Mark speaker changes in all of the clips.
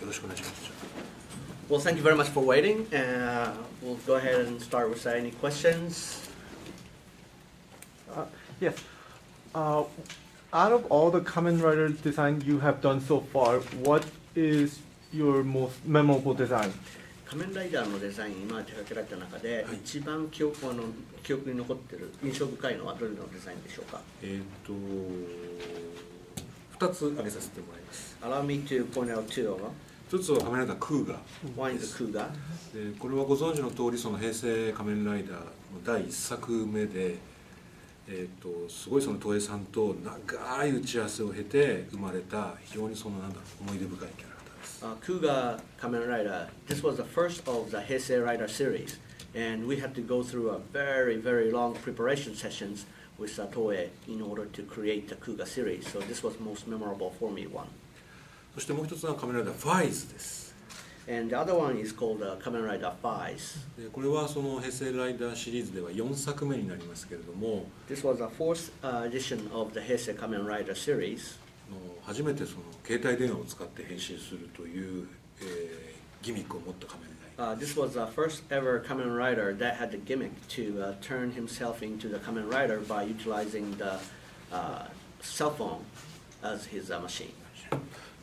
Speaker 1: ろしくお願いします。
Speaker 2: Well, thank you very much for waiting. We'll go ahead and start with any questions.
Speaker 3: Yes. Out of all the Kamen Rider design you have done so far, what is your most memorable design?
Speaker 2: 仮面ライダーのデザイン、今まで手掛けられた中で、一番記憶に残っている、印象深いのはどれのデザインでしょうか。
Speaker 1: 2つ挙げさせてもらいます。
Speaker 2: Allow me to point out two of them.
Speaker 1: 一つは仮面ライダークーガ
Speaker 2: One is the Kuga.
Speaker 1: でこれはご存知の通り、その平成仮面ライダーの第1作目で、すごいその東映さんと長い打ち合わせを経て生まれた非常にその思い出深いキャラクターです。
Speaker 2: Kuga Kamen Rider. This was the first of the Heisei Rider series, and we had to go through a very, very long preparation sessions with Toei in order to create the Kuga series. So this was most memorable for me one.
Speaker 1: そしてもう一つは仮面ライダーファイズです。
Speaker 2: And the other one is called Kamen Rider Fies.
Speaker 1: でこれはその平成ライダーシリーズでは4作目になりますけれども、
Speaker 2: This was the fourth edition of the Heisei Kamen Rider series.
Speaker 1: 初めてその携帯電話を使って変身するという、ギミックを持った仮面ライダー。
Speaker 2: This was the first ever Kamen Rider that had the gimmick to turn himself into the Kamen Rider by utilizing the cell phone as his machine.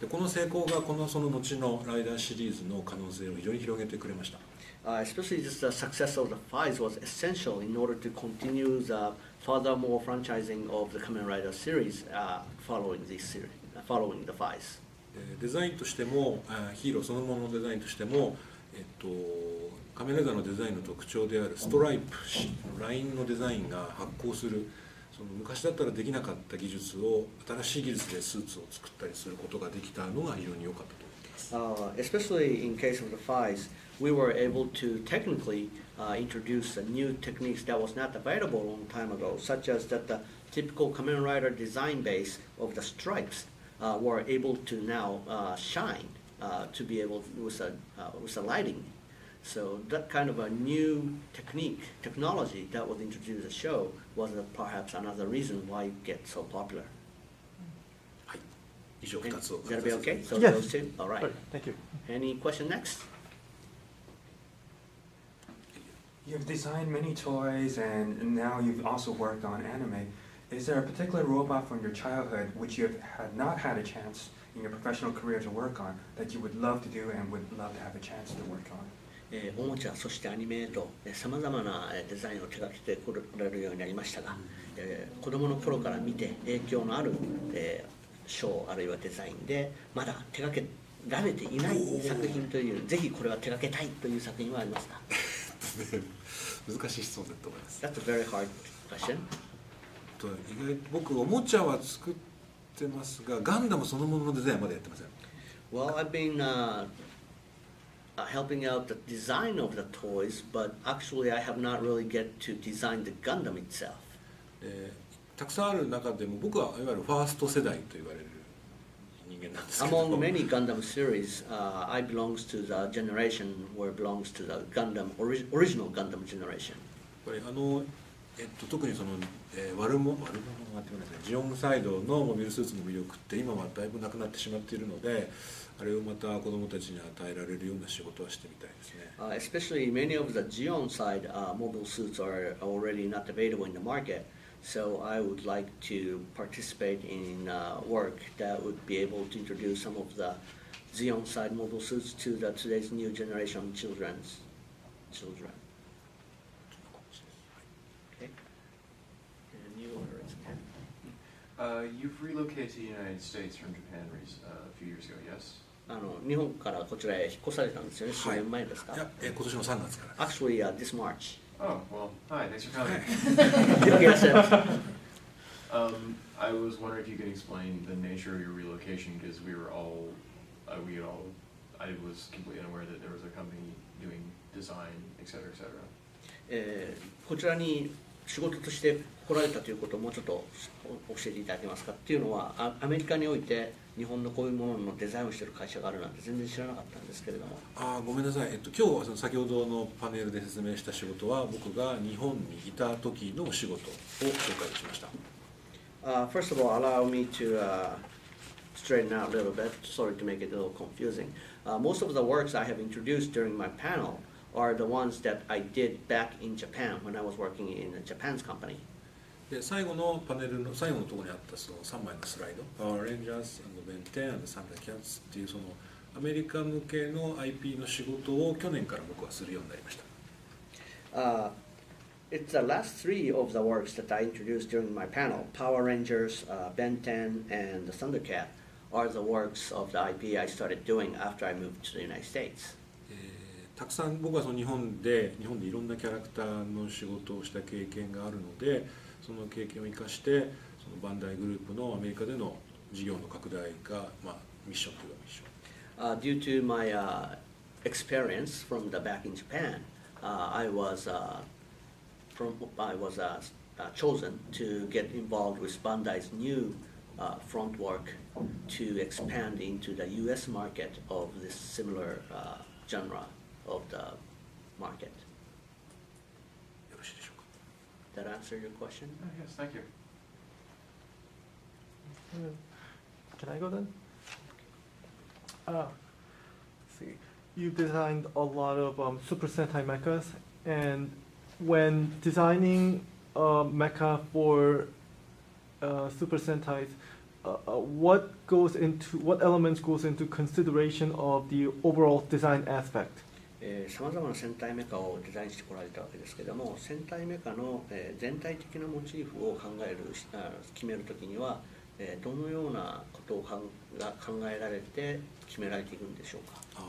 Speaker 1: でこの成功がその後のライダーシリーズの可能性を非常に広げてくれました。
Speaker 2: Especially just the success of the Fies was essential in order to continue the furthermore franchising of the Kamen Rider series following the Fies.
Speaker 1: デザインとしてもヒーローそのもののデザインとしても、仮面ライダーのデザインの特徴であるストライプラインのデザインが発光する。その昔だったらできなかった技術を新しい技術でスーツを作ったりすることができたのが非常に良かったと思います。
Speaker 2: Especially in case of the Fies, we were able to technically introduce new techniques that was not available a long time ago, such as that the typical Kamen Rider design base of the stripes were able to now shine to be able with the lighting. So that kind of a new technology that was introduced to the show was perhaps another reason why it gets so popular.
Speaker 1: はい、以上2つを。
Speaker 2: Is that be okay? So
Speaker 3: Yes.
Speaker 2: those two. All right.
Speaker 3: Thank you.
Speaker 2: Any question next?
Speaker 4: You've designed many toys, and now you've also worked on anime. Is there a particular robot from your childhood which you had not had a chance in your professional career to work on that you would love to do and would love to have a chance to work on?
Speaker 2: おもちゃ、そしてアニメとさまざまなデザインを手掛けてこられるようになりましたが、子どもの頃から見て影響のある、ショーあるいはデザインでまだ手掛けられていない作品という、ぜひこれは手掛けたいという作品はありますか？
Speaker 1: 難しい質問だと思います。
Speaker 2: That's a very hard question.
Speaker 1: 意外と僕おもちゃは作ってますが、ガンダムそのもののデザインはまだやってません。
Speaker 2: Well, I've been helping out the design of the toys, but actually I have not really get to design the Gundam itself.
Speaker 1: たくさんある中でも僕はいわゆるファースト世代と言われる人間なんですけど。
Speaker 2: Among many Gundam series, I belongs to the generation where belongs to the Gundam original Gundam generation.
Speaker 1: これ特にその悪者はジオンサイドのモビルスーツの魅力って今はだいぶなくなってしまっているので、あれをまた子どもたちに与えられるような仕事はしてみたいですね。
Speaker 2: Especially many of the Gion side mobile suits are already not available in the market, so I would like to participate in work that would be able to introduce some of the Gion side mobile suits to today's new generation children. Okay. And you
Speaker 5: You've relocated to the United States from Japan a few years ago, yes?
Speaker 2: 日本からこちらへ引っ越されたんですよね。数年前ですか？
Speaker 1: いや、今年の3月から。
Speaker 2: Actually, this March.
Speaker 5: Oh, well, hi, thanks for coming. I was wondering if you could explain the nature of your relocation, because I was completely unaware that there was a company doing design, etc., etc.
Speaker 2: こちらに仕事として来られたということをもうちょっと教えていただけますか？っていうのはアメリカにおいて日本のこういうもののデザインをしている会社があるなんて全然知らなかったんですけれども。
Speaker 1: ごめんなさい。今日先ほどのパネルで説明した仕事は僕が日本にいた時の仕事を紹介しました。
Speaker 2: First of all, allow me to straighten out a little bit, sorry to make it a little confusing. Most of the works I have introduced during my panel are the ones that I did back in Japan when I was working in a Japan's company.
Speaker 1: で最後のパネルの最後のところにあったその3枚のスライド、パワーレンジャーズ、ベンテン、サムライキャッツっていうそのアメリカ向けの IP の仕事を去年から僕はするようになりました。
Speaker 2: It's the last three of the works that I introduced during my panel. Power Rangers, Ben 10, and the Thundercat are the works of the IP I started doing after I moved to the United States.
Speaker 1: たくさん僕はその日本でいろんなキャラクターの仕事をした経験があるので、その経験を生かしてそのバンダイグループのアメリカでの事業の拡大が、ミッションというミッション。
Speaker 2: Due to my experience from the back in Japan, I was chosen to get involved with Bandai's new front work to expand into the U.S. market of this similar genre of the market.
Speaker 1: よろしいでしょうか。
Speaker 2: That answer your question?
Speaker 5: Yes, thank you.
Speaker 3: Can I go then? Let's see. You designed a lot of Super Sentai mechas, and when designing a mecha for Super Sentais, what elements goes into consideration of the overall design aspect?
Speaker 2: さまざまな戦隊メカをデザインしてこられたわけですけれども、戦隊メカの全体的なモチーフを決めるときには、どのようなことが考えられて決められていくんでしょうか。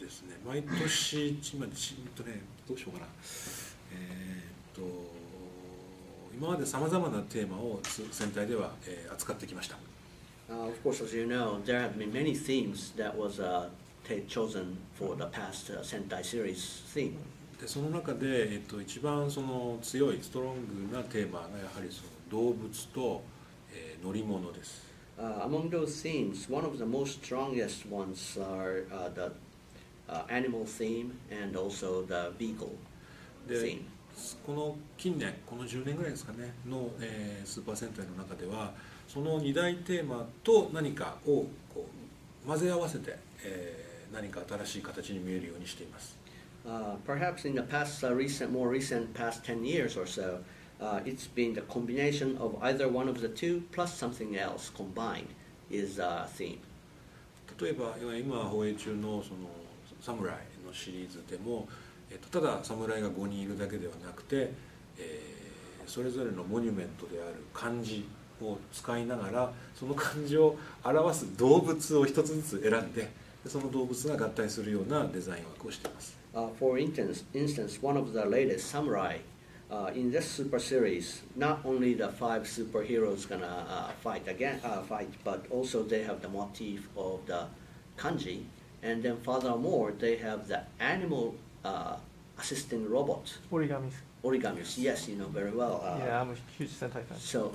Speaker 1: ですね、毎年どうしようかな。今までさまざまなテーマを戦隊では扱ってきました。
Speaker 2: Of course, as you know, there have been many themes that was chosen for the past Sentai series theme.
Speaker 1: でその中で、一番その強いストロングなテーマがやはりその動物と、乗り物です。
Speaker 2: Among those themes, one of the most strongest ones are the animal theme and also the vehicle theme.
Speaker 1: この近年、この10年ぐらいですかねの、スーパー戦隊の中ではその2大テーマと何かをこう混ぜ合わせて、何か新しい形に見えるようにしています。
Speaker 2: Perhaps in the past, more recent past 10 years or so, it's been the combination of either one of the two plus something else combined is a theme.
Speaker 1: 例えば今放映中のそのサムライのシリーズでも、ただ侍が5人いるだけではなくて、それぞれのモニュメントである漢字を使いながらその漢字を表す動物を一つずつ選んでその動物が合体するようなデザイン枠をしています。
Speaker 2: For instance, one of the latest samurai in this super series, not only the 5 superheroes gonna fight, but also they have the motif of the kanji, and then furthermore they have the animal assisting robot. Origamis, yes, you know very well.
Speaker 3: Yeah, I'm a huge Sentai fan.
Speaker 2: So,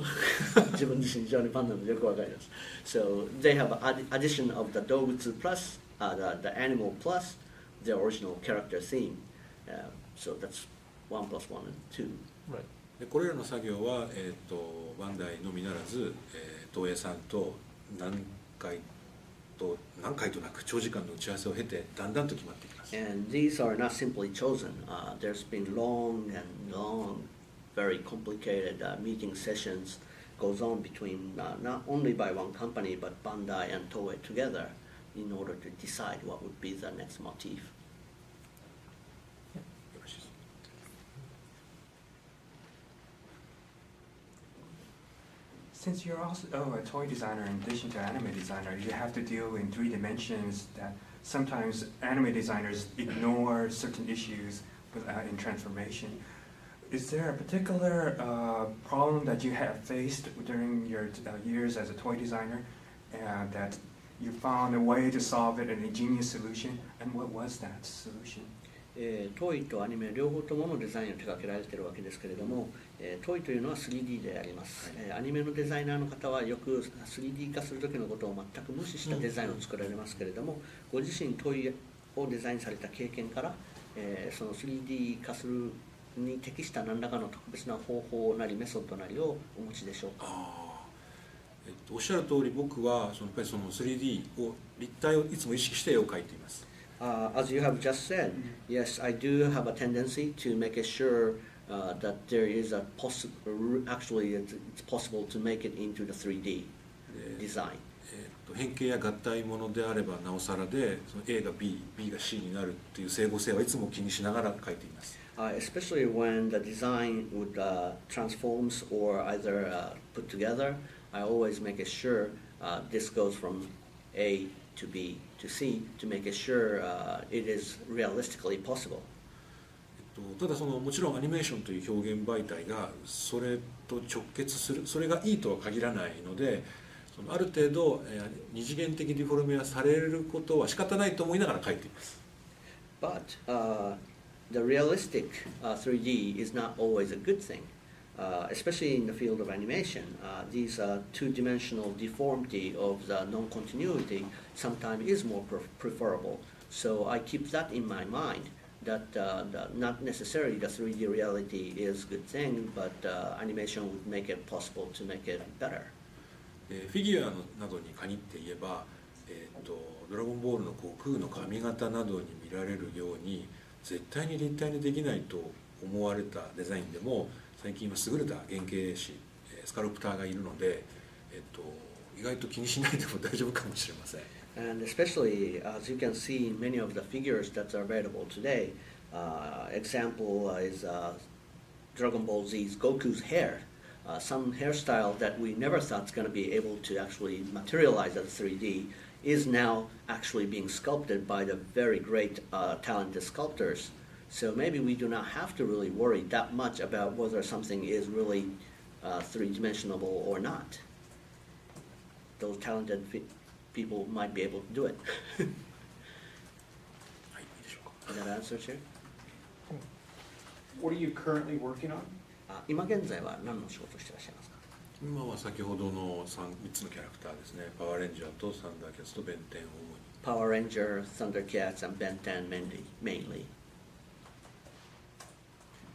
Speaker 2: 自分自身非常にファンなのでよくわかります。So they have an addition of the 動物 plus the animal plus the original character theme. So that's 1 plus 1 and 2.
Speaker 3: Right.
Speaker 1: でこれらの作業は、バンダイのみならず、東映さんと何回となく長時間の打ち合わせを経てだんだんと決まっていきます。
Speaker 2: And these are not simply chosen. There's been long, very complicated meeting sessions goes on between not only by one company but Bandai and Toei together in order to decide what would be the next motif.
Speaker 4: Since you're also a toy designer in addition to anime designer, you have to deal in 3 dimensions that sometimes anime designers ignore certain issues in transformation. Is there a particular problem that you have faced during your years as a toy designer that you found a way to solve it, an ingenious solution, and what was that solution?
Speaker 2: トイとアニメ両方とものデザインを手掛けられているわけですけれども、トイというのは 3D であります、アニメのデザイナーの方はよく 3D 化する時のことを全く無視したデザインを作られますけれども、ご自身トイをデザインされた経験から、その 3D 化するに適した何らかの特別な方法なりメソッドなりをお持ちでしょうか。
Speaker 1: おっしゃる通り僕はやっぱりその 3D を立体をいつも意識して絵を描いています。
Speaker 2: As you have just said, yes, I do have a tendency to make it sure that there is a actually it's possible to make it into the 3D design.
Speaker 1: 変形や合体ものであればなおさらで、その A が B、B が C になるっていう整合性はいつも気にしながら描いています。
Speaker 2: Especially when the design would transforms or either put together, I always make it sure this goes from A to B to C to make it sure it is realistically possible.
Speaker 1: ただもちろんアニメーションという表現媒体がそれと直結する、それがいいとは限らないので、ある程度二次元的ディフォルメはされることは仕方ないと思いながら描いています。
Speaker 2: But the realistic 3D is not always a good thing, especially in the field of animation. These two-dimensional deformity of the non-continuity sometimes is more preferable. So I keep that in my mind, that not necessarily the 3D reality is a good thing, but animation would make it possible to make it better.
Speaker 1: フィギュアなどに限って言えば、ドラゴンボールの悟空の髪型などに見られるように絶対に立体にできないと思われたデザインでも最近は優れた原型師スカルプターがいるので、意外と気にしないでも大丈夫かもしれません。
Speaker 2: And especially as you can see many of the figures that are available today, example is Dragon Ball Z's Goku's hair. Some hairstyle that we never thought was going to be able to actually materialize as 3D is now actually being sculpted by the very great talented sculptors. So maybe we do not have to really worry that much about whether something is really three-dimensional or not. Those talented people might be able to do it. Does that answer, Chair?
Speaker 6: What are you currently working on?
Speaker 2: 今現在は何の仕事をしていらっしゃいますか？
Speaker 1: 今は先ほどの 3つのキャラクターですね。パワーレンジャーとサンダーキャッツとベンテンを主に。
Speaker 2: Power Ranger, Thundercats, and Ben 10 mainly.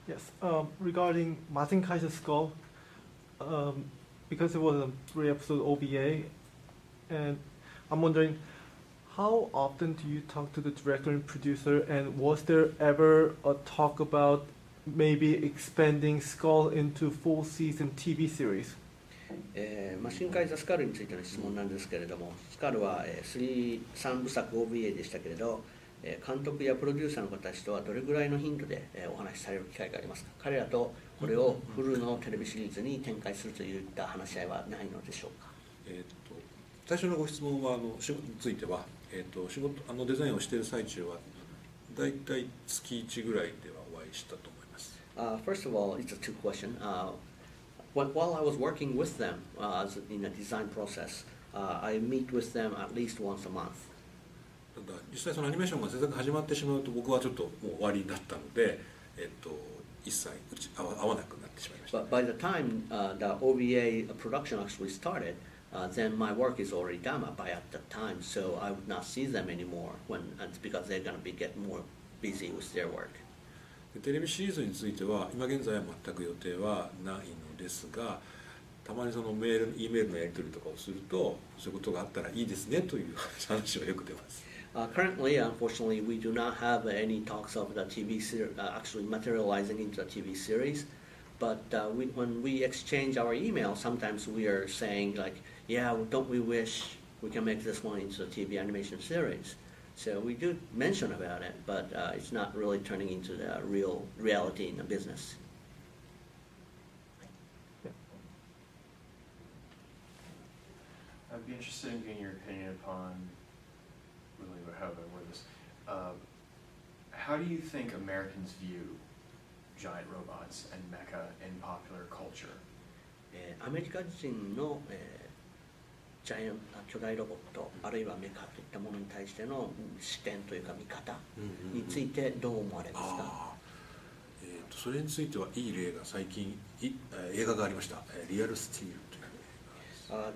Speaker 3: Yes, regarding Mazinkaiser SKL, because it was a 3-episode OVA, and I'm wondering, how often do you talk to the director and producer, and was there ever a talk about maybe expanding SKL into full season TV series?
Speaker 2: マシンカイザースカルについての質問なんですけれども、スカルは3部作 OVA でしたけれど、監督やプロデューサーの方たちとはどれぐらいの頻度でお話しされる機会がありますか？彼らとこれをフルのテレビシリーズに展開するといった話し合いはないのでしょうか？
Speaker 1: 最初のご質問は仕事については、仕事デザインをしている最中はだいたい月1ぐらいではお会いしたと思います。
Speaker 2: First of all, it's a two question. While I was working with them in the design process, I meet with them at least once a month.
Speaker 1: ただ実際そのアニメーションが制作始まってしまうと僕はちょっともう終わりだったので、一切会わなくなってしまいました。
Speaker 2: But by the time the OVA production actually started, then my work is already done by at that time, so I would not see them anymore because they're going to get more busy with their work.
Speaker 1: テレビシリーズについては今現在は全く予定はないのですが、たまにそのEメールのやり取りとかをするとそういうことがあったらいいですねという話はよく出ます。
Speaker 2: Currently, unfortunately, we do not have any talks of the TV series actually materializing into a TV series. But when we exchange our email, sometimes we are saying like, "Yeah, don't we wish we can make this one into a TV animation series?" So we do mention about it, but it's not really turning into the real reality in the business.
Speaker 5: I'd be interested in getting your opinion upon really how to word this. How do you think Americans view giant robots and mecha in popular culture?
Speaker 2: アメリカ人の、ジャイアン巨大ロボットあるいはメカといったものに対しての視点というか見方についてどう思われますか？
Speaker 1: それについてはいい例が最近映画がありました。リアルスティールという。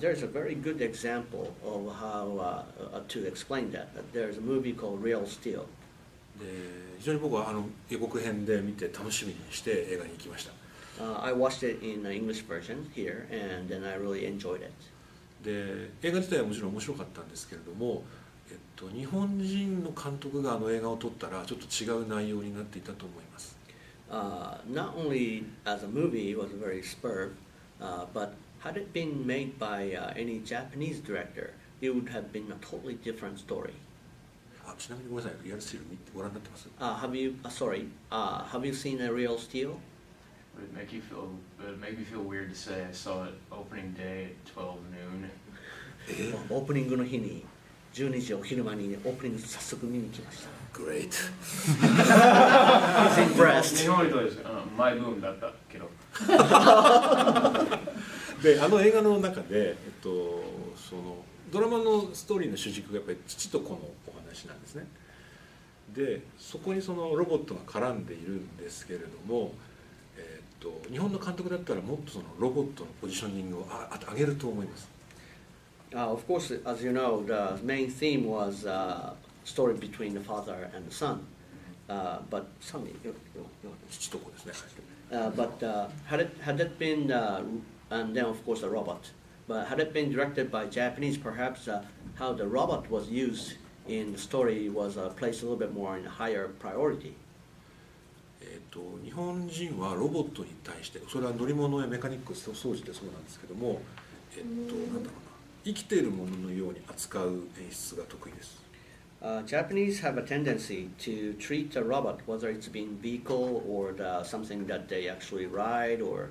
Speaker 2: There's a very good example of how to explain that. There's a movie called Real Steel.
Speaker 1: で非常に僕は予告編で見て楽しみにして映画に行きました。
Speaker 2: I watched it in the English version here, and then I really enjoyed it.
Speaker 1: で映画自体はもちろん面白かったんですけれども、日本人の監督があの映画を撮ったらちょっと違う内容になっていたと思います。
Speaker 2: Not only as a movie it was very superb, but had it been made by any Japanese director, it would have been a totally different story.
Speaker 1: ちなみにごめんなさい、リアルスティールご覧になってます？
Speaker 2: Have you seen A Real Steel?
Speaker 5: Would it make me feel weird to say I saw it opening day at 12 noon?
Speaker 2: オープニングの日に12時お昼間にオープニング早速見に来ました。
Speaker 1: Great.
Speaker 2: He's impressed.
Speaker 5: 日本にとですマイブームだったけど。
Speaker 1: であの映画の中で、そのドラマのストーリーの主軸がやっぱり父と子のお話なんですね。でそこにそのロボットが絡んでいるんですけれども、日本の監督だったらもっとそのロボットのポジショニングを上げると思います。
Speaker 2: Of course, as you know, the main theme was story between the father and the son. But
Speaker 1: 父と子ですね。
Speaker 2: but had it been and then of course the robot. But had it been directed by Japanese, perhaps how the robot was used in the story was placed a little bit more in a higher priority.
Speaker 1: 日本人はロボットに対して、それは乗り物やメカニック装置でそうなんですけども、なんだろうな、生きているもののように扱う演出が得意です。
Speaker 2: Japanese have a tendency to treat a robot, whether it's been vehicle or something that they actually ride or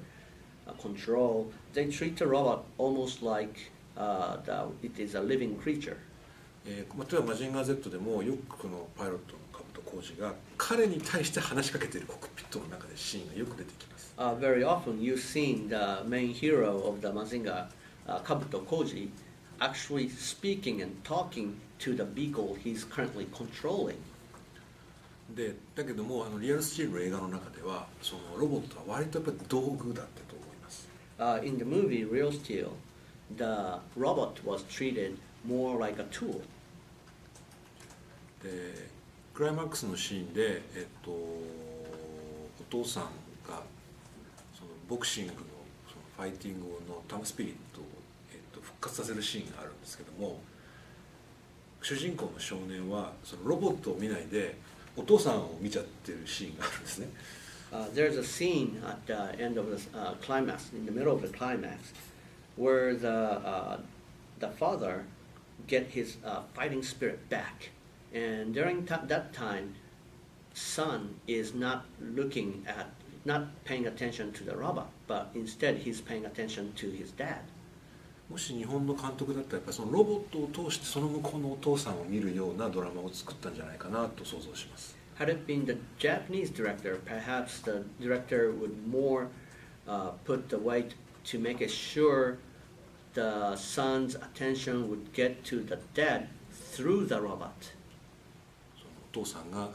Speaker 2: control, they treat the robot almost like it is a living creature.
Speaker 1: 例えばマジンガー Z でもよくのパイロットの兜浩二が彼に対して話しかけているコックピットの中でシーンがよく出てきます。
Speaker 2: Very often you've seen the main hero of the Mazinger, Kabuto Koji, actually speaking and talking to the vehicle he's currently controlling.
Speaker 1: でだけどもリアルスチールの映画の中ではそのロボットは割とやっぱり道具だったと思います。
Speaker 2: In the movie Real Steel, the robot was treated more like a tool.
Speaker 1: でクライマックスのシーンで、お父さんがそのボクシングの、 そのファイティングのタムスピリットを、復活させるシーンがあるんですけども、主人公の少年はそのロボットを見ないでお父さんを見ちゃってるシーンがあるんですね。
Speaker 2: There's a scene at the end of the climax, in the middle of the climax, where the father get his fighting spirit back, and during that time, son is not paying attention to the robot, but instead he's paying attention to his dad.
Speaker 1: もし日本の監督だったらやっぱりそのロボットを通してその向こうのお父さんを見るようなドラマを作ったんじゃないかなと想像します。
Speaker 2: Had it been the Japanese director, perhaps the director would more put the weight to make it sure the son's attention would get to the dad through the robot.
Speaker 1: そのお父さんが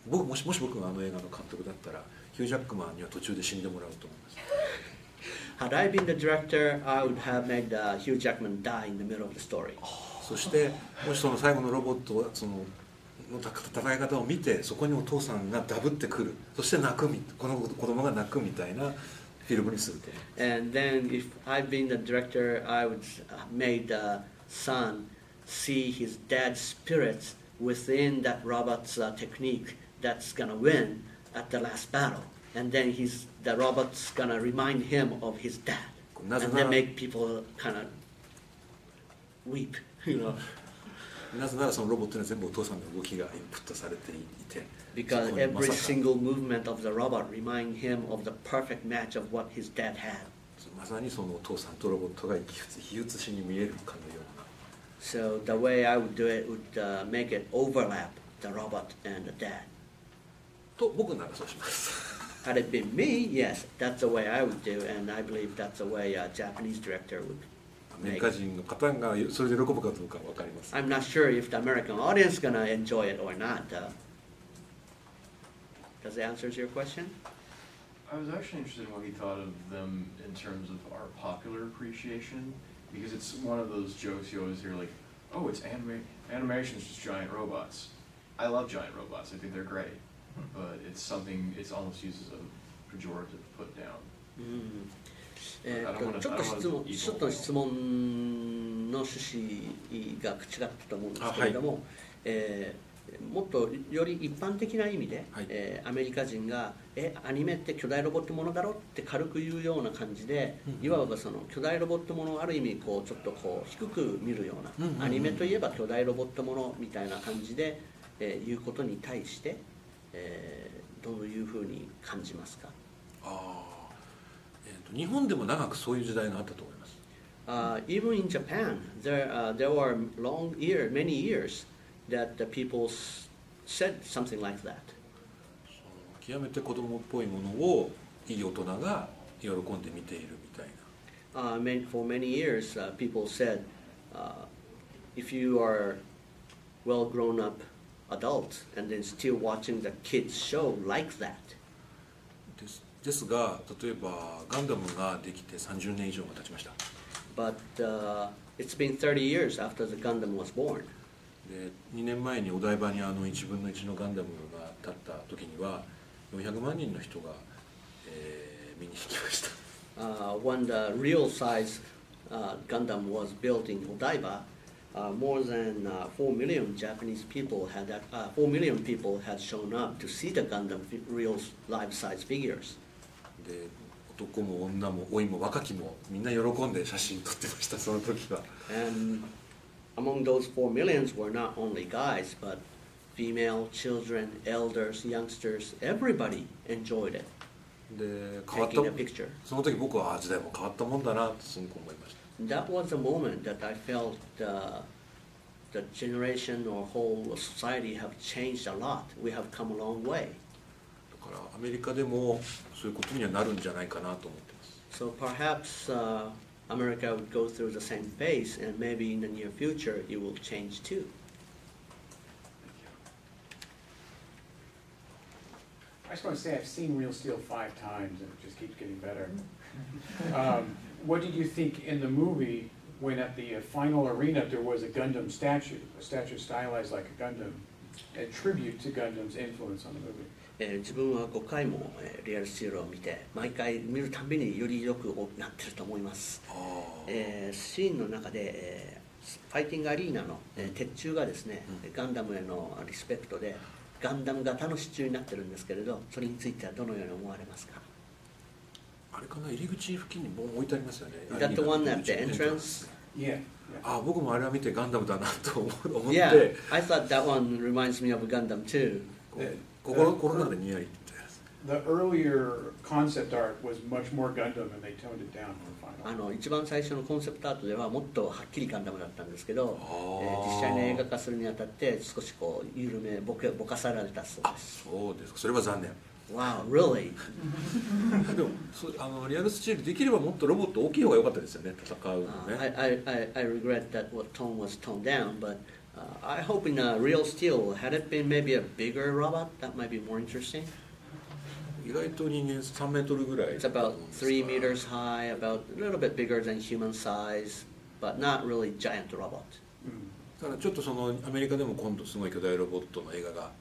Speaker 1: もし僕があの映画の監督だったらヒュー・ジャックマンには途中で死んでもらうと思います。
Speaker 2: Had I been the director, I would have made Hugh Jackman die in the middle of the story.
Speaker 1: そしてもしその最後のロボットその戦い方を見てそこにお父さんがダブってくる、そして泣くこの子供が泣くみたいなフィルムにすると。
Speaker 2: And then if I'd been the director, I would made the son see his dad's spirits within that robot's technique that's gonna win at the last battle. And then the robot's gonna remind him of his dad. And then make people kind of weep, you know.
Speaker 1: なぜならそのロボットには全部お父さんの動きがインプットされていて、
Speaker 2: Because every single movement of the robot remind him of the perfect match of what his dad had.
Speaker 1: まさにそのお父さんとロボットが比喩しに見えるかのような。
Speaker 2: So the way I would do it would make it overlap the robot and the dad.
Speaker 1: と僕ならそうします。
Speaker 2: Had it been me, yes, that's the way I would do, and I believe that's the way a Japanese director would.
Speaker 1: アメリカ人の方がそれで喜ぶかどうかわかります。
Speaker 2: I'm not sure if the American audience is gonna enjoy it or not. Does that answer your question?
Speaker 5: I was actually interested in what he thought of them in terms of our popular appreciation, because it's one of those jokes you always hear, like, oh, it's animation's just giant robots. I love giant robots. I think they're great, but it's something it's almost used as a pejorative put down.
Speaker 2: ちょっと質問の趣旨が違ったと思うんですけれども、もっとより一般的な意味で、アメリカ人がアニメって巨大ロボットものだろって軽く言うような感じで、いわばその巨大ロボットものをある意味こうちょっとこう低く見るような、アニメといえば巨大ロボットものみたいな感じで、言うことに対して、どういうふうに感じますか？
Speaker 1: 日本でも長くそういう時代があったと思います。
Speaker 2: Even in Japan, there were many years that the people said something like that.
Speaker 1: 極めて子供っぽいものをいい大人が喜んで見ているみたいな。
Speaker 2: For many years, people said, if you are well grown up adult and then still watching the kids show like that.
Speaker 1: ですが、例えばガンダムができて30年以上が経ちました。
Speaker 2: But it's been 30 years after the Gundam was born.
Speaker 1: で2年前にお台場に1分の1のガンダムが立った時には400万人の人が、見に行きました。
Speaker 2: When the real size Gundam was built in Odaiba, more than 4 million Japanese people 4 million people had shown up to see the Gundam real life-size figures.
Speaker 1: で男も女も老いも若きもみんな喜んで写真撮ってました、その時は。
Speaker 2: And among those 4 millions were not only guys, but female, children, elders, youngsters, everybody enjoyed it.
Speaker 1: で
Speaker 2: taking a picture.
Speaker 1: その時僕は時代も変わったもんだなとすごく思いました。
Speaker 2: That was the moment that I felt the generation or whole society have changed a lot. We have come a long way.
Speaker 1: だからアメリカでもそういうことにはなるんじゃないかなと思ってます。
Speaker 2: So perhaps America would go through the same phase, and maybe in the near future it will change too.
Speaker 6: I just want to say I've seen Real Steel 5 times, and it just keeps getting better. What did you think in the movie when at the final arena there was a Gundam statue, a statue stylized like a Gundam, a tribute to Gundam's influence on the movie?
Speaker 2: 自分は5回もリアルスチールを見て、毎回見るたびにより良くなってると思います。シーンの中で、ファイティングアリーナの鉄柱がですね、ガンダムへのリスペクトでガンダム型の支柱になってるんですけれど、それについてはどのように思われますか？
Speaker 1: あれかな、入り口付近に置いてありますよね。
Speaker 2: Is that the one at the entrance?
Speaker 6: Yeah.
Speaker 1: 僕もあれは見てガンダムだなと思って。
Speaker 2: Yeah, I thought that one reminds me of a Gundam too.
Speaker 1: 心の中でニヤリって。
Speaker 6: The earlier concept art was much more Gundam, and they toned it down in the final.
Speaker 2: 一番最初のコンセプトアートではもっとはっきりガンダムだったんですけど、実際に映画化するにあたって少しこう緩めぼかされたそうです。
Speaker 1: そうですか、それは残念。
Speaker 2: Wow, really?
Speaker 1: でもリアルスチールできればもっとロボット大きい方が良かったですよね、戦うのね。
Speaker 2: I regret that what tone was toned down, but I hope in real steel, had it been maybe a bigger robot, that might be more interesting.
Speaker 1: 意外と人間3メートルぐらい。
Speaker 2: It's about 3 meters high, about a little bit bigger than human size, but not really giant robot.
Speaker 1: だからちょっとアメリカでも今度すごい巨大ロボットの映画が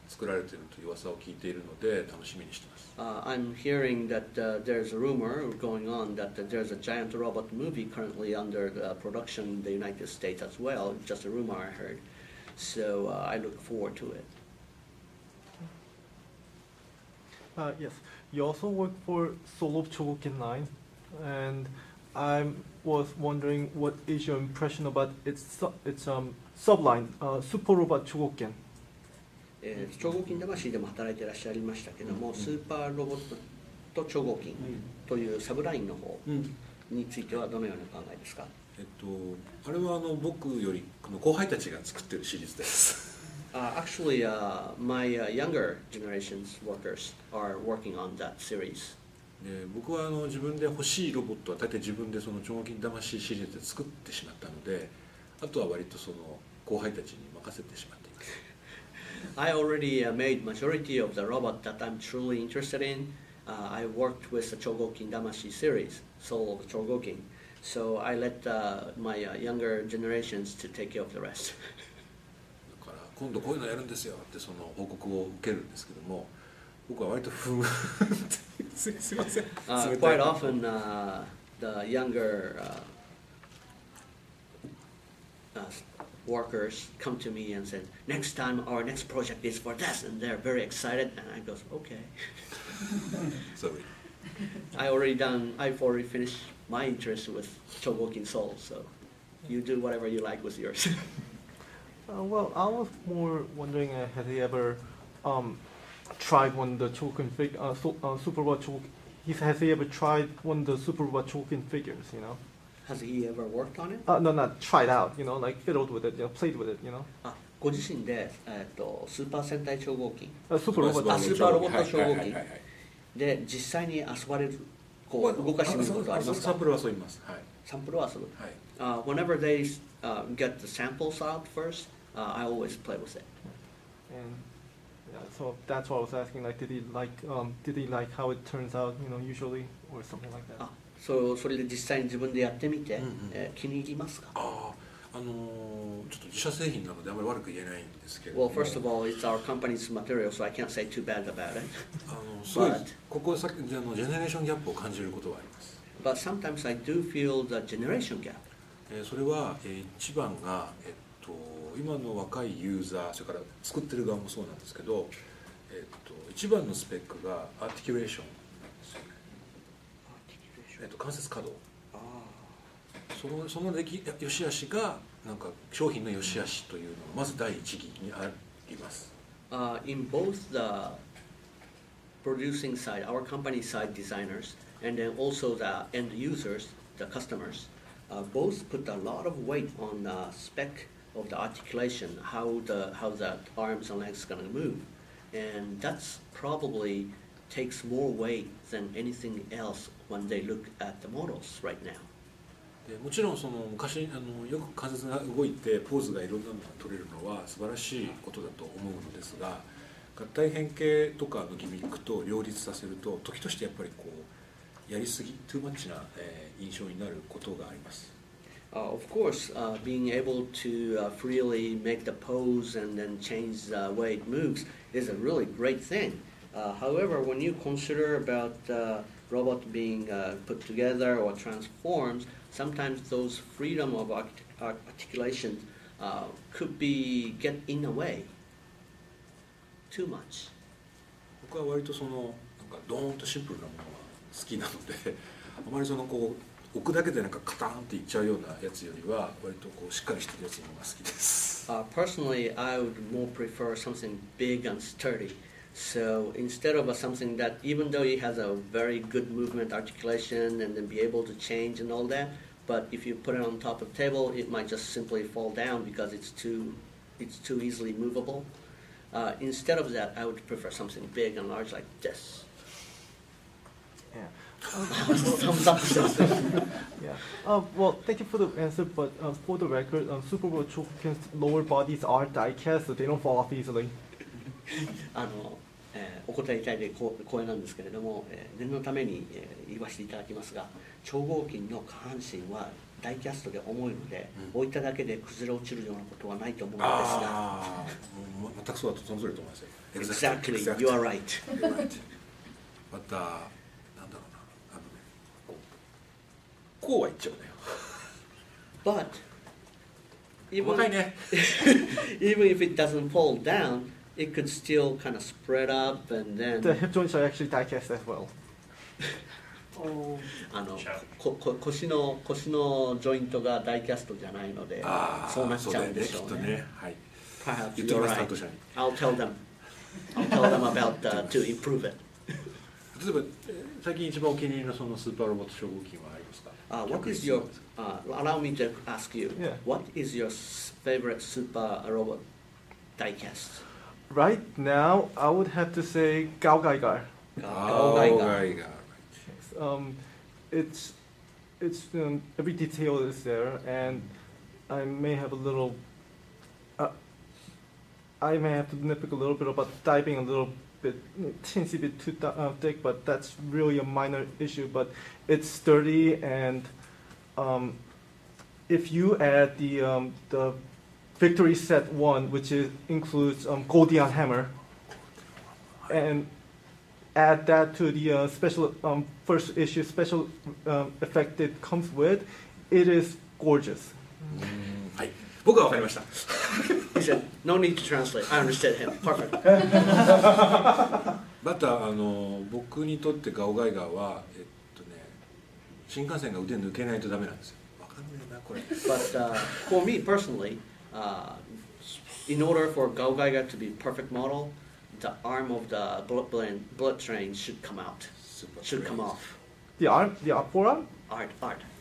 Speaker 1: 作られているという噂を聞いているので楽しみにしてます。
Speaker 2: I'm hearing that there's a rumor going on that there's a giant robot movie currently under production in the United States as well. Just a rumor I heard. So I look forward to it.
Speaker 3: Yes, you also work for Solo Shougeki 9, and I was wondering what is your impression about its subline, Super Robot Shougeki.
Speaker 2: 超合金魂でも働いていらっしゃいましたけども、スーパーロボット超合金というサブラインの方についてはどのような考えですか？
Speaker 1: あれは僕より後輩たちが作ってるシリーズです。
Speaker 2: Actually, my younger generation's workers are working on that series.
Speaker 1: で僕は自分で欲しいロボットは大体自分でその超合金魂シリーズで作ってしまったので、あとは割と後輩たちに任せてしまっています。
Speaker 2: I already made majority of the robot that I'm truly interested in. I worked with the Shougeki Damashi series, Soul of Shougeki. So I let my younger generations to take care of the rest.
Speaker 1: だから今度こういうのやるんですよって報告を受けるんですけども、僕は割とふんすいません。
Speaker 2: Quite often the younger workers come to me and said, next time our next project is for this, and they're very excited, and I goes, okay.
Speaker 1: Sorry.
Speaker 2: I've already finished my interest with Shougeki Soul, so you do whatever you like with yours.
Speaker 3: Well, I was more wondering, has he ever tried one of the Choken Super Robot Choken? Has he ever tried one of the Super Robot Choken figures? You know?
Speaker 2: Has he ever worked on it?
Speaker 3: No, not tried out. You know, like fiddled with it, played with it. You know?
Speaker 2: ご自身で、スーパー戦隊超合金、
Speaker 3: スーパーロボット。
Speaker 2: スーパーロボット超合金
Speaker 1: はいはいはいはい
Speaker 2: で実際に遊ばれる、こう動かしてみることありますか？
Speaker 1: サンプルは遊びます。はい。
Speaker 2: サンプルは遊ぶ。
Speaker 1: はい。
Speaker 2: Whenever they get the samples out first, I always play with it.
Speaker 3: And yeah, so that's what I was asking. Like, did he like how it turns out? You know, usually or something like that.
Speaker 2: それで実際に自分でやってみて、気に入りますか？
Speaker 1: ちょっと自社製品なのであまり悪く言えないんですけれども。
Speaker 2: Well, first of all, it's our company's material, so I can't say too bad about it.
Speaker 1: すごいここさっきジェネレーションギャップを感じることはあります。
Speaker 2: But sometimes I do feel the generation gap.
Speaker 1: それは一番が今の若いユーザー、それから作ってる側もそうなんですけど、一番のスペックがアーティキュレーションなんですよね。関節可動。その良し悪しがなんか商品の良し悪しというのがまず第一義にあります。
Speaker 2: In both the producing side, our company side designers, and then also the end users, the customers, both put a lot of weight on the spec of the articulation, how the arms and legs going to move, and that's probably takes more weight than anything else when they look at the models right now.
Speaker 1: でもちろんその昔よく関節が動いてポーズがいろんなのが取れるのは素晴らしいことだと思うのですが、合体変形とかのギミックと両立させると時としてやっぱりこうやりすぎトゥーマッチな印象になることがあります。
Speaker 2: Of course, being able to freely make the pose and then change the way it moves is a really great thing. However, when you consider about robot being put together or transformed, sometimes those freedom of articulation could be get in the way too much.
Speaker 1: 僕は割とそのなんかドーンとシンプルなものが好きなので、あまりそのこう置くだけでなんかカタンっていっちゃうようなやつよりは割とこうしっかりしてるやつの方が好きです。
Speaker 2: Personally, I would more prefer something big and sturdy. So instead of something that, even though it has a very good movement articulation and then be able to change and all that, but if you put it on top of the table, it might just simply fall down because it's too easily movable. Instead of that, I would prefer something big and large like this.
Speaker 3: Yeah.
Speaker 2: Thumbs up.
Speaker 3: Yeah. Well, thank you for the answer, but for the record, Super Robot Choken's lower bodies are die-cast, so they don't fall off easily.
Speaker 2: お答えいただいて光栄なんですけれども、念のために、言わせていただきますが、超合金の下半身はダイキャストで重いので、置いただけで崩れ落ちるようなことはないと思うのですが。
Speaker 1: 全くそうだとその通りだと思いますよ。
Speaker 2: Exactly, you are right.
Speaker 1: またなんだろうな、こうは言っちゃうね。
Speaker 2: But even
Speaker 1: 若いね。
Speaker 2: even if it doesn't fall down, it could still kind of spread up and then.
Speaker 3: The hip joints are actually die-cast as well.
Speaker 2: 腰のジョイントがダイキャストじゃないので、そうなっちゃうんでしょうね。Perhaps you're right. I'll tell them about to improve it.
Speaker 1: 例えば最近一番お気に入りのそのスーパーロボット超合金はありますか
Speaker 2: ？What is your allow me to ask you, what is your favorite super robot diecast?
Speaker 3: Right now, I would have to say Gaogaigar.
Speaker 2: Gaogaigar.
Speaker 3: It's every detail is there, and I may have a little. I may have to nitpick a little bit about typing a little bit, teensy bit too thick, but that's really a minor issue. But it's sturdy, and if you add the Victory Set 1, which includes Goldion Hammer, and add that to the special first issue special effect it comes with, it is gorgeous.
Speaker 1: はい。僕は分かりました。
Speaker 2: He said, no need to translate. I understood him. Perfect.
Speaker 1: また僕にとってガオガイガーは新幹線が腕抜けないとダメなんですよ。分かんないなこれ。
Speaker 2: But for me personally, in order for Gao Gaiga to be perfect model, the arm of the bullet train should come out, should come off.
Speaker 3: The arm, the forearm,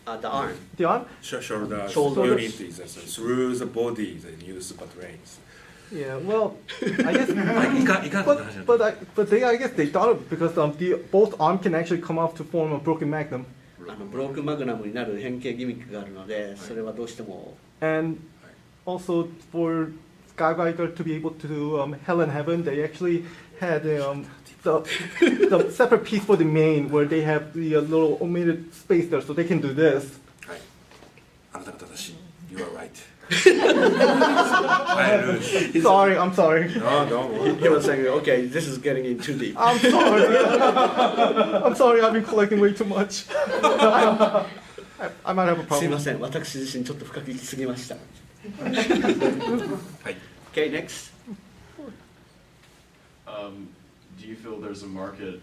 Speaker 2: The arm.
Speaker 3: the arm.
Speaker 1: Shoulder.
Speaker 2: Shoulder.
Speaker 1: You need to through the body the new super trains.
Speaker 3: Yeah, well, I guess.
Speaker 1: いかんこと話になった
Speaker 3: I guess they thought of because both arm can actually come off to form a broken magnum.
Speaker 2: ブロークマグナムになる変形ギミックがあるので、それはどうしても。
Speaker 3: And also for Skywriter to be able to do Hell and Heaven, they actually had the separate piece for the main where they have the little omitted space there, so they can do this.
Speaker 1: はい。あなたが正しい。You are right. I lose.
Speaker 3: Sorry, I'm sorry.
Speaker 1: No, don't worry.
Speaker 2: He was saying, okay, this is getting in too deep.
Speaker 3: I'm sorry. I'm sorry, I've been collecting way too much. I might have a
Speaker 2: すい
Speaker 3: problem.
Speaker 2: ません、私自身ちょっと深く行き過ぎました。
Speaker 1: はい。
Speaker 2: Okay, next.
Speaker 5: Do you feel there's a market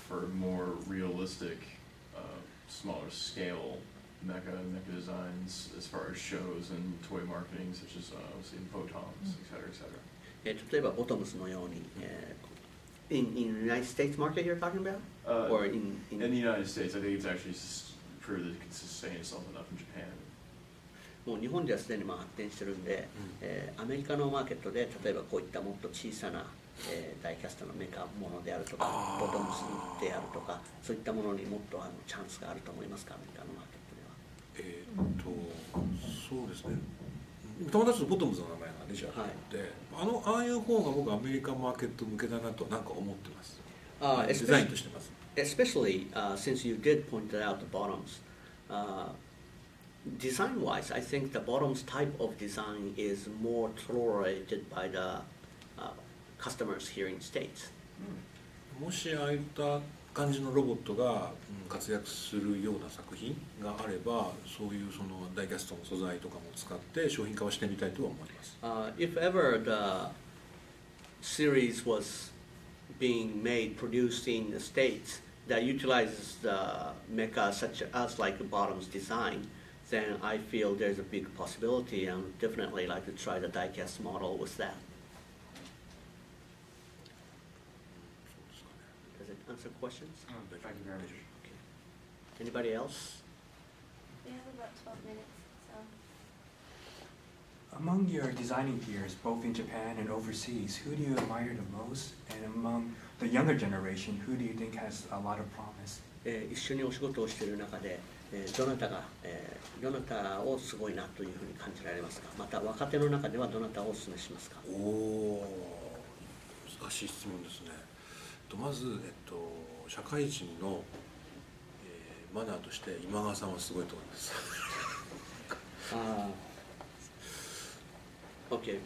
Speaker 5: for more realistic, smaller scale mecha designs as far as shows and toy marketing, such as say Photons, et cetera, et cetera?
Speaker 2: 例えばボトムスのように、in United States market you're talking about, or in
Speaker 5: In the United States, I think it's actually proved that it can sustain itself enough in Japan.
Speaker 2: もう日本ではすでに発展してるんで、アメリカのマーケットで例えばこういったもっと小さな、ダイキャストのメカものであるとか、ボトムスであるとか、そういったものにもっとチャンスがあると思いますか、アメリカのマーケットでは。
Speaker 1: そうですね。友達とボトムズの名前が出ちゃって、ああいう方が僕アメリカマーケット向けだなとなんか思ってます。デザインとしてます。
Speaker 2: Especially since you did point out the bottoms. Design-wise, I think the bottoms type of design is more tolerated by the customers here in States.
Speaker 1: もしああいった感じのロボットが活躍するような作品があれば、そういうそのダイキャストの素材とかも使って商品化はしてみたいとは思います。
Speaker 2: If ever the series was being made, produced in the States that utilizes the mecha such as like the bottoms design, then I feel there's a big possibility and would definitely like to try the diecast model with that. Does it answer questions?
Speaker 4: Thank you very much.
Speaker 2: Anybody else?
Speaker 7: We have about 12 minutes, so.
Speaker 4: Among your designing peers, both in Japan and overseas, who do you admire the most? And among the younger generation, who do you think has a lot of promise?
Speaker 2: 一緒にお仕事をしている中で、どなたをすごいなというふうに感じられますか。また若手の中ではどなたをお勧めしますか。
Speaker 1: おお、難しい質問ですね。まず、社会人の、マナーとして今川さんはすごいと思います。
Speaker 2: Okay.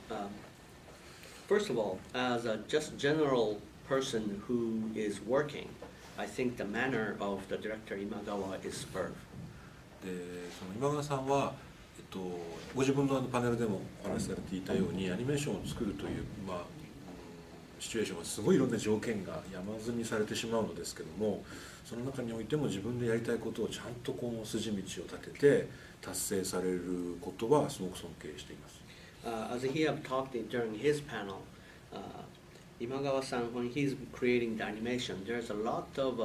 Speaker 2: First of all, as a just general person who is working, I think the manner of the director Imagawa is superb.
Speaker 1: で、その今川さんは、ご自分のパネルでもお話しされていたようにアニメーションを作るという、シチュエーションはすごいいろんな条件が山積みされてしまうのですけども、その中においても自分でやりたいことをちゃんとこの筋道を立てて達成されることはすごく尊敬しています。
Speaker 2: As he have talked during his panel, Imagawa-san, when he's creating the animation, there's a lot of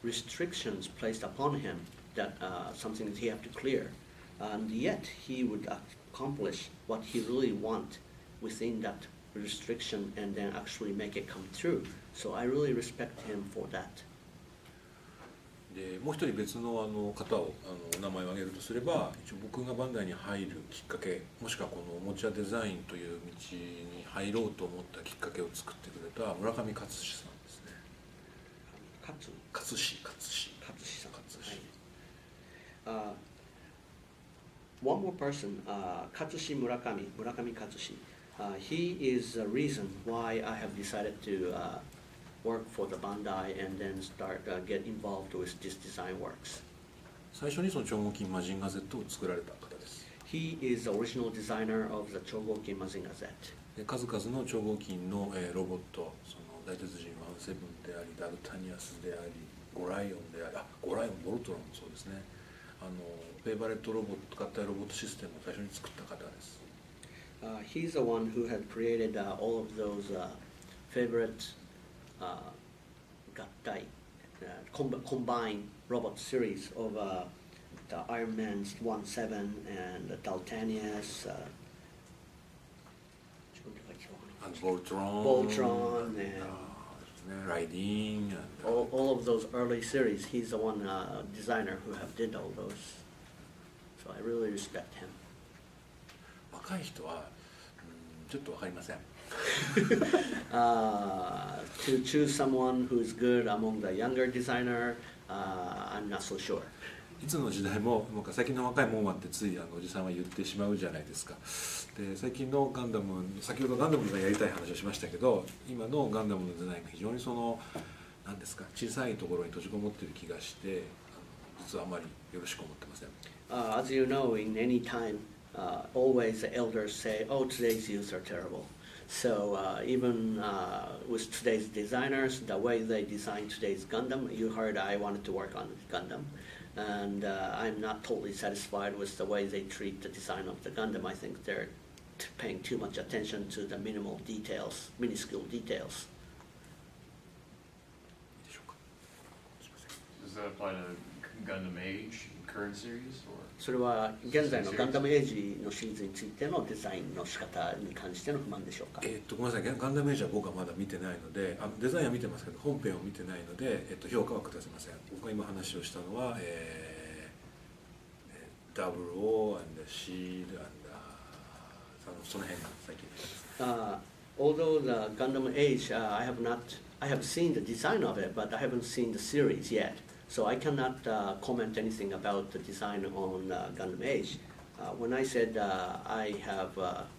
Speaker 2: restrictions placed upon him that something that he have to clear, and yet he would accomplish what he really want within that restriction and then actually make it come true. So I really respect him for that.
Speaker 1: でもう一人別の方をお名前を挙げるとすれば、一応僕がバンダイに入るきっかけ、もしくはこのおもちゃデザインという道に入ろうと思ったきっかけを作ってくれた村上勝志さんですね。勝志。
Speaker 2: One more person, Katsushi Murakami Katsushi. He is the reason why I have decided to work for the Bandai and then get involved with this design works.
Speaker 1: 最初にその超合金マジンガー Z を作られた方です。
Speaker 2: He is the original designer of the Shougeki Mazinger Z.
Speaker 1: で数々の超合金の、ロボット、その大鉄人17であり、ダルタニアスであり、ゴライオンであり、ゴライオン、ボルトロンもそうですね。フェイバレットロボット、合体ロボットシステムを最初に作った方です。
Speaker 2: He's the one who had created all of those favorite Gattai, combined robot series of the Iron Man's 1-7 and the Daltanius, Voltron and
Speaker 1: Raiding,
Speaker 2: all of those early series. He's the one designer who have did all those. So I really respect him.
Speaker 1: 若い人は、ちょっとわかりません。
Speaker 2: To choose someone who's good among the younger designer, I'm not so sure.
Speaker 1: いつの時代もなんか最近の若いもんはってついおじさんは言ってしまうじゃないですか。で最近のガンダム、先ほどガンダムのやりたい話をしましたけど、今のガンダムのデザインが非常にその何ですか、小さいところに閉じこもっている気がして、実はあまりよろしく思ってません。
Speaker 2: As you know, in any time, always the elders say, "Oh, today's youth are terrible." So even with today's designers, the way they design today's Gundam, you heard I wanted to work on Gundam, and I'm not totally satisfied with the way they treat the design of the Gundam. I think they're paying too much attention to the minimal details, minuscule details.
Speaker 5: Does that apply to Gundam Age, current series, or?
Speaker 2: それは現在のガンダムエイジのシリーズについてのデザインの仕方に関しての不満でしょうか。
Speaker 1: ごめんなさい、ガンダムエイジは僕はまだ見てないので、デザインは見てますけど本編を見てないので、評価は下せません。僕が今話をしたのは、00 and Shield and その辺が最近です。
Speaker 2: Although the Gundam Age, I have seen the design of it, but I haven't seen the series yet. So I cannot comment anything about the design on Gundam Age. When I said I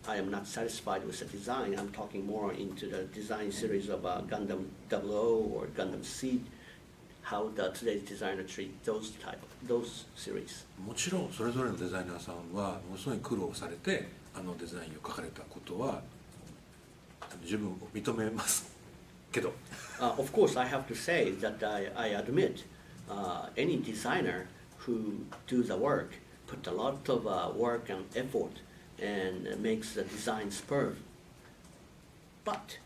Speaker 2: am not satisfied with the design, I'm talking more into the design series of Gundam 00 or Gundam Seed, how today's designer treat those series.
Speaker 1: もちろんそれぞれのデザイナーさんはものすごい苦労されてデザインを描かれたことは十分認めますけど。
Speaker 2: Of course, I have to say that I admit. Any designer who do the work put a lot of work and effort and makes the design superb. But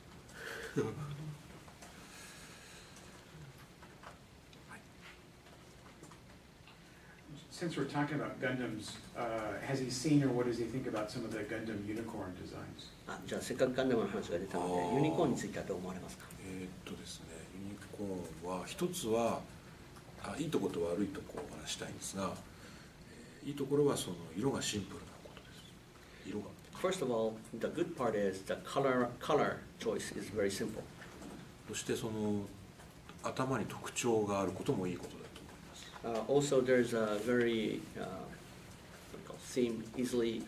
Speaker 6: since we're talking about Gundams, has he seen or what does he think about some of the Gundam Unicorn designs?
Speaker 2: じゃあせっかくガンダムの話が出たので、ユニコーンについてはどう思われますか？
Speaker 1: ですね、ユニコーンは一つはいいところと悪いところを話したいんですが、いいところはその色がシンプルなことです。色が。
Speaker 2: First of all, the good part is the color choice is very simple.
Speaker 1: そしてその頭に特徴があることもいいことだと思います。
Speaker 2: Also, there's a very theme easily.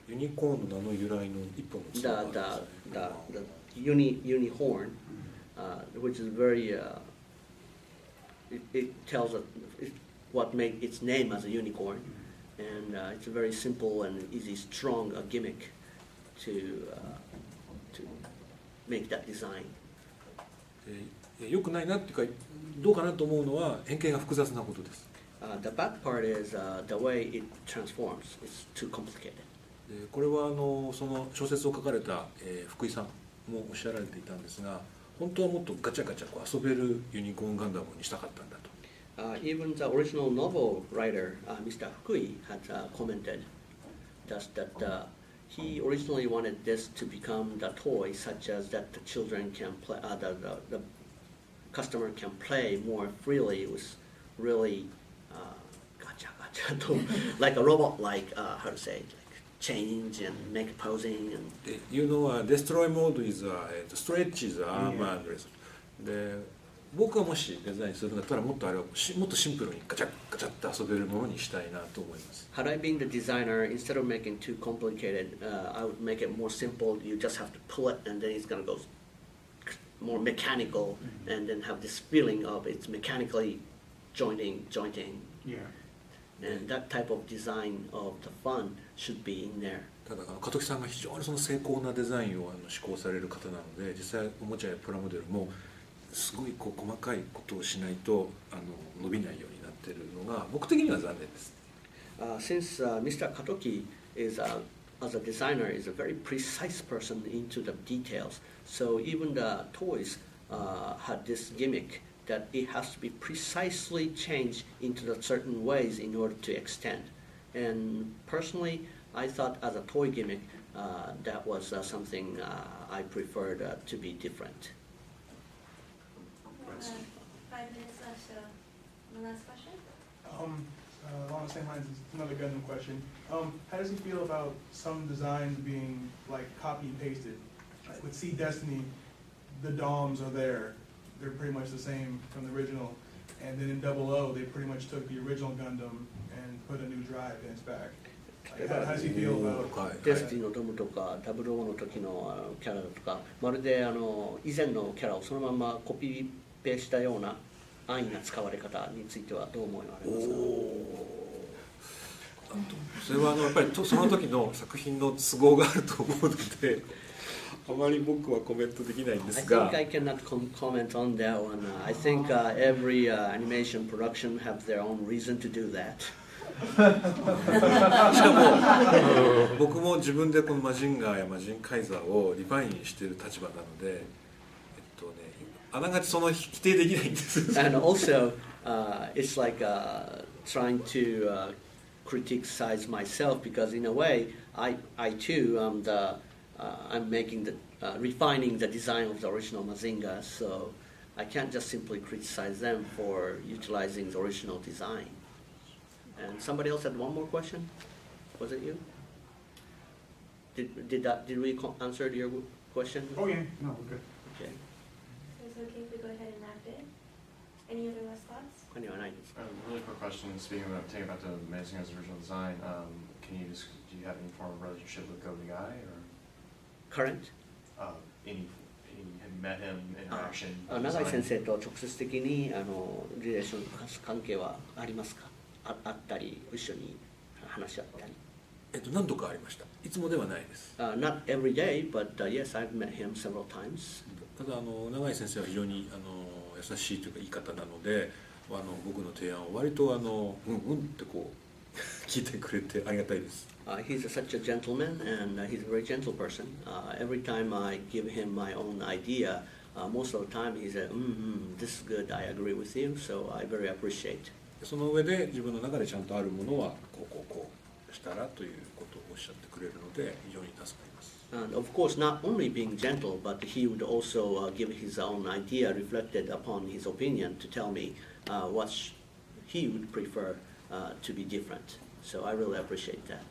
Speaker 1: ユニコーンの名の由来の一本のツアーがあるんです。
Speaker 2: The unicorn, which is very. It tells what made its name as a unicorn, and it's a very simple and easy, strong gimmick to make that design.
Speaker 1: 良くないなっていうか、どうかなと思うのは変形が複雑なことです。
Speaker 2: The bad part is the way it transforms. It's too complicated.
Speaker 1: これはその小説を書かれた、福井さんもおっしゃられていたんですが。本当はもっとガチャガチャ遊べるユニコーンガンダムにしたかったんだと。
Speaker 2: Even the original novel writer, Mr. Fukui, had commented that he originally wanted this to become the toy, such as that the children can play, the customer can play more freely with really gacha gacha, like a robot, like how to say. Change and make posing and.
Speaker 1: You know, destroy mode is stretch is armor. で、僕はもしデザインするんだったらもっとあれをもっとシンプルにガチャガチャって遊べるものにしたいなと思います。
Speaker 2: Had I been the designer, instead of making too complicated, I would make it more simple. You just have to pull it, and then it's gonna go more mechanical, and then have this feeling of it's mechanically jointing.
Speaker 6: Yeah.
Speaker 2: And that type of design of the fun should be in there.
Speaker 1: ただ加藤木さんが非常にその精巧なデザインを施行される方なので、実際おもちゃやプラモデルもすごいこう細かいことをしないと伸びないようになっているのが僕的には残念です。
Speaker 2: Since Mr. Katoki is as a designer is a very precise person into the details, so even the toys had this gimmick that it has to be precisely changed into the certain ways in order to extend. And personally, I thought as a toy gimmick, that was something I preferred to be different.
Speaker 7: 5 minutes left, so one last question?
Speaker 8: Along the same lines as another Gundam question. How does he feel about some designs being like copy and pasted? Like with Sea Destiny, the DOMs are there. They're pretty much the same from the original. And then in 00, they pretty much took the original Gundam and put a new drive in its back. Like, how does he feel about
Speaker 2: デスティのドムとか00の時のキャラとか、まるで以前のキャラをそのままコピーペしたような安易な使われ方についてはどう思われますか？
Speaker 1: それはやっぱりその時の作品の都合があると思うのであまり僕はコメントできないんですが。
Speaker 2: I think I cannot comment on that one. I think every animation production have their own reason to do that.
Speaker 1: しかも僕も自分でこのマジンガーやマジンカイザーをリファインしている立場なので、あながちその否定できないんです。
Speaker 2: And also, it's like trying to criticize myself because in a way, I too I'm making the refining the design of the original Mazinger, so I can't just simply criticize them for utilizing the original design. And somebody else had one more question. Was it you? Did we answer your question?
Speaker 8: Oh yeah, no, we're good.
Speaker 2: Okay.
Speaker 7: So it's okay if we go ahead and wrap it? Any other last thoughts?
Speaker 5: Really quick question. Speaking about taking back to Mazinger's original design, do you have any form of relationship with Go the Guy or
Speaker 2: Current?
Speaker 5: have you met him, interaction?
Speaker 2: 永井先生と直接的にリレーション関係はありますか？あったり一緒に話し合ったり。
Speaker 1: 何度かありました。いつもではないです。
Speaker 2: Not every day, but yes, I've met him several times.
Speaker 1: ただ永井先生は非常に優しいというかいい方なので、僕の提案を割とってこう聞いてくれてありがたいです。
Speaker 2: He's such a gentleman, and he's a very gentle person. Every time I give him my own idea, most of the time he said, "This is good. I agree with you." So I very appreciate.
Speaker 1: その上で自分の中でちゃんとあるものはこうしたらということをおっしゃってくれるので非常に助かります。
Speaker 2: And of course, not only being gentle, but he would also give his own idea reflected upon his opinion to tell me what he would prefer to be different. So I really appreciate that.